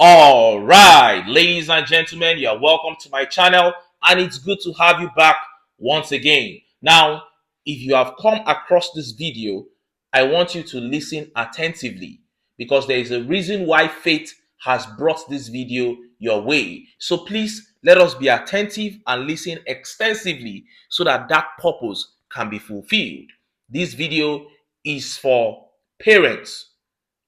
All right, ladies and gentlemen, you're welcome to my channel, and it's good to have you back once again. Now, if you have come across this video, I want you to listen attentively because there is a reason why Faith has brought this video your way. So please let us be attentive and listen extensively so that that purpose can be fulfilled. This video is for parents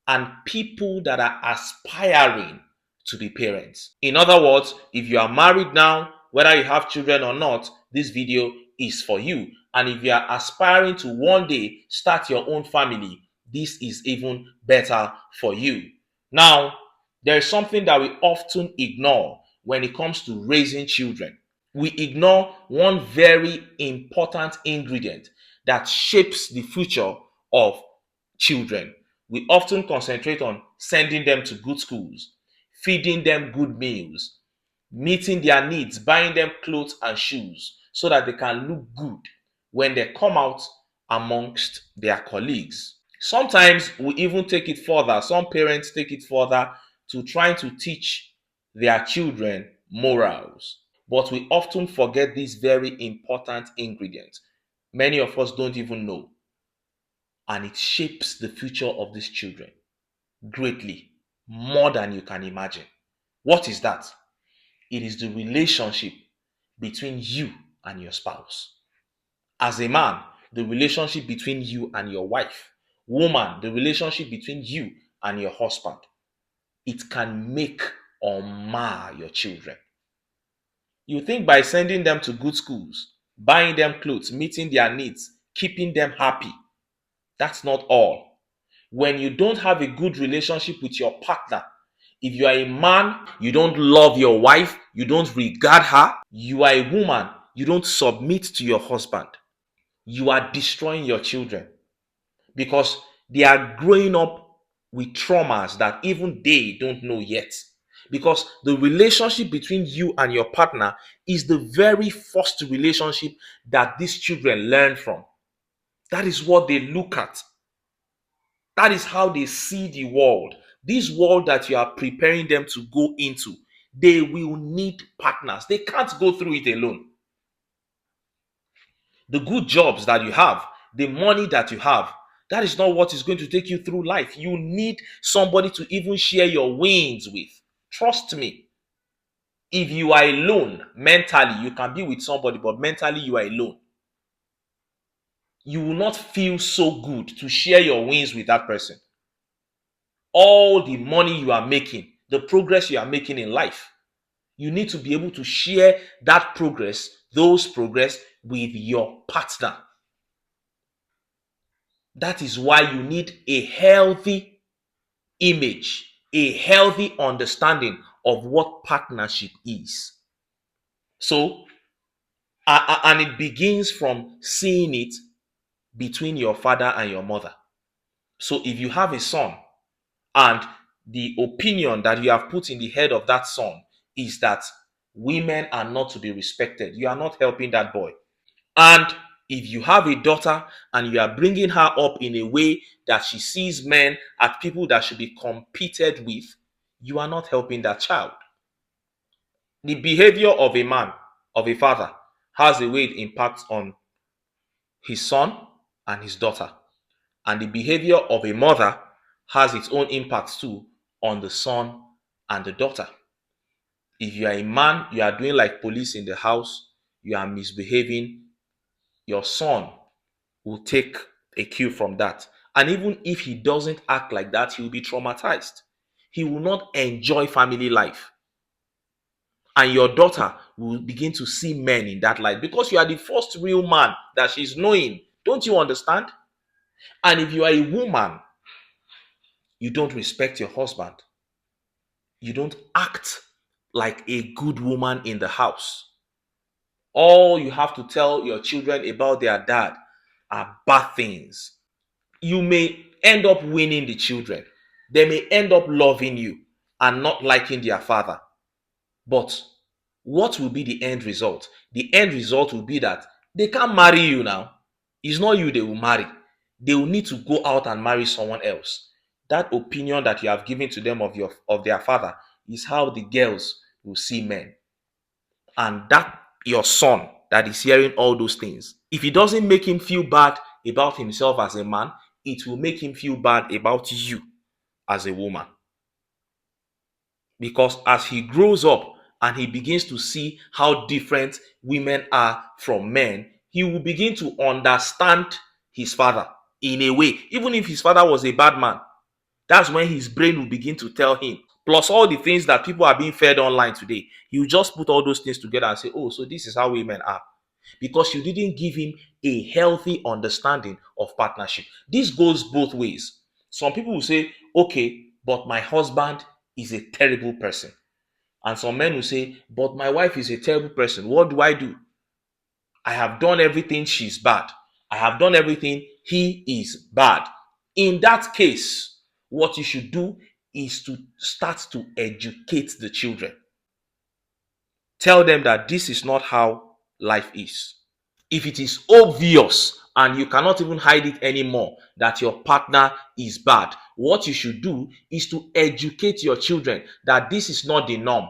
and people that are aspiring to be parents. In other words, if you are married now, whether you have children or not, this video is for you. And if you are aspiring to one day start your own family, this is even better for you. Now, there is something that we often ignore when it comes to raising children. We ignore one very important ingredient that shapes the future of children. We often concentrate on sending them to good schools, feeding them good meals, meeting their needs, buying them clothes and shoes so that they can look good when they come out amongst their colleagues. Sometimes we even take it further. Some parents take it further to trying to teach their children morals. But we often forget this very important ingredient. Many of us don't even know. And it shapes the future of these children greatly, more than you can imagine. What is that? It is the relationship between you and your spouse. As a man, the relationship between you and your wife. Woman, the relationship between you and your husband. It can make or mar your children. You think by sending them to good schools, buying them clothes, meeting their needs, keeping them happy, that's not all. When you don't have a good relationship with your partner, if you are a man, you don't love your wife, you don't regard her, you are a woman, you don't submit to your husband, you are destroying your children because they are growing up with traumas that even they don't know yet. Because the relationship between you and your partner is the very first relationship that these children learn from. That is what they look at. That is how they see the world. This world that you are preparing them to go into, they will need partners. They can't go through it alone. The good jobs that you have, the money that you have, that is not what is going to take you through life. You need somebody to even share your wings with. Trust me. If you are alone mentally, you can be with somebody, but mentally you are alone. You will not feel so good to share your wins with that person. All the money you are making, the progress you are making in life, you need to be able to share that progress, those progress with your partner. That is why you need a healthy image, a healthy understanding of what partnership is. So, and it begins from seeing it between your father and your mother. So, if you have a son and the opinion that you have put in the head of that son is that women are not to be respected, you are not helping that boy. And if you have a daughter and you are bringing her up in a way that she sees men as people that should be competed with, you are not helping that child. The behavior of a man, of a father, has a way it impacts on his son and his daughter. And the behavior of a mother has its own impacts too on the son and the daughter. If you are a man, you are doing like police in the house, you are misbehaving, your son will take a cue from that. And even if he doesn't act like that, he will be traumatized. He will not enjoy family life. And your daughter will begin to see men in that light because you are the first real man that she's knowing. Don't you understand? And if you are a woman, you don't respect your husband. You don't act like a good woman in the house. All you have to tell your children about their dad are bad things. You may end up winning the children. They may end up loving you and not liking their father. But what will be the end result? The end result will be that they can't marry you now. It's not you they will marry. They will need to go out and marry someone else. That opinion that you have given to them of their father is how the girls will see men. And that your son that is hearing all those things, if it doesn't make him feel bad about himself as a man, it will make him feel bad about you as a woman. Because as he grows up and he begins to see how different women are from men, he will begin to understand his father in a way. Even if his father was a bad man, that's when his brain will begin to tell him. Plus all the things that people are being fed online today, he will just put all those things together and say, oh, so this is how women are. Because you didn't give him a healthy understanding of partnership. This goes both ways. Some people will say, okay, but my husband is a terrible person. And some men will say, but my wife is a terrible person. What do I do? I have done everything, she's bad. I have done everything, he is bad. In that case, what you should do is to start to educate the children. Tell them that this is not how life is. If it is obvious and you cannot even hide it anymore that your partner is bad, what you should do is to educate your children that this is not the norm.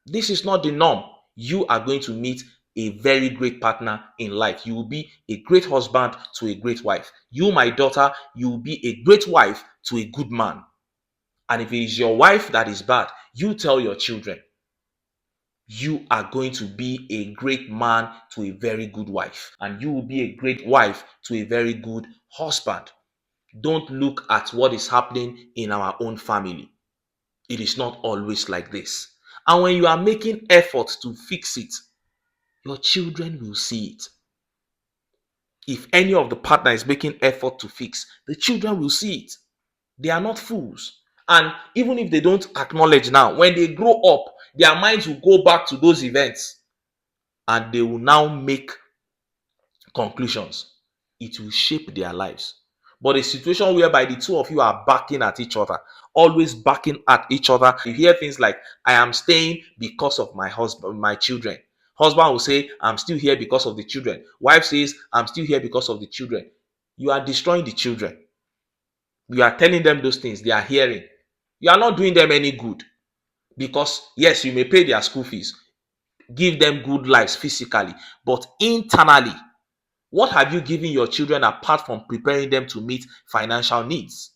This is not the norm. You are going to meet a very great partner in life. You will be a great husband to a great wife. You, my daughter, you will be a great wife to a good man. And if it is your wife that is bad, you tell your children, you are going to be a great man to a very good wife. And you will be a great wife to a very good husband. Don't look at what is happening in our own family. It is not always like this. And when you are making efforts to fix it, your children will see it. If any of the partner is making effort to fix, the children will see it. They are not fools. And even if they don't acknowledge now, when they grow up, their minds will go back to those events and they will now make conclusions. It will shape their lives. But a situation whereby the two of you are backing at each other, always backing at each other, you hear things like, I am staying because of my husband, my children. Husband will say, I'm still here because of the children. Wife says, I'm still here because of the children. You are destroying the children. You are telling them those things, they are hearing. You are not doing them any good. Because yes, you may pay their school fees, give them good lives physically, but internally, what have you given your children apart from preparing them to meet financial needs?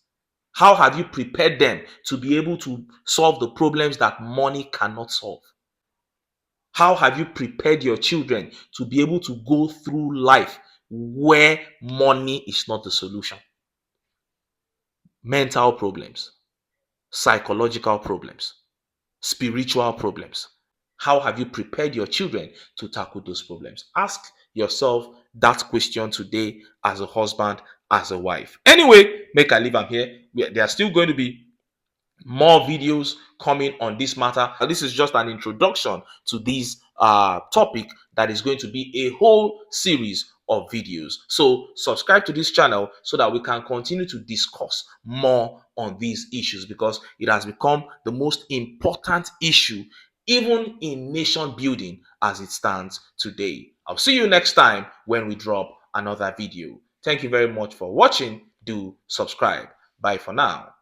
How have you prepared them to be able to solve the problems that money cannot solve? How have you prepared your children to be able to go through life where money is not the solution? Mental problems, psychological problems, spiritual problems. How have you prepared your children to tackle those problems? Ask yourself that question today as a husband, as a wife. Anyway, make I leave am here. There are still going to be more videos coming on this matter. This is just an introduction to this topic that is going to be a whole series of videos. So subscribe to this channel so that we can continue to discuss more on these issues, because it has become the most important issue even in nation building as it stands today. I'll see you next time when we drop another video. Thank you very much for watching. Do subscribe. Bye for now.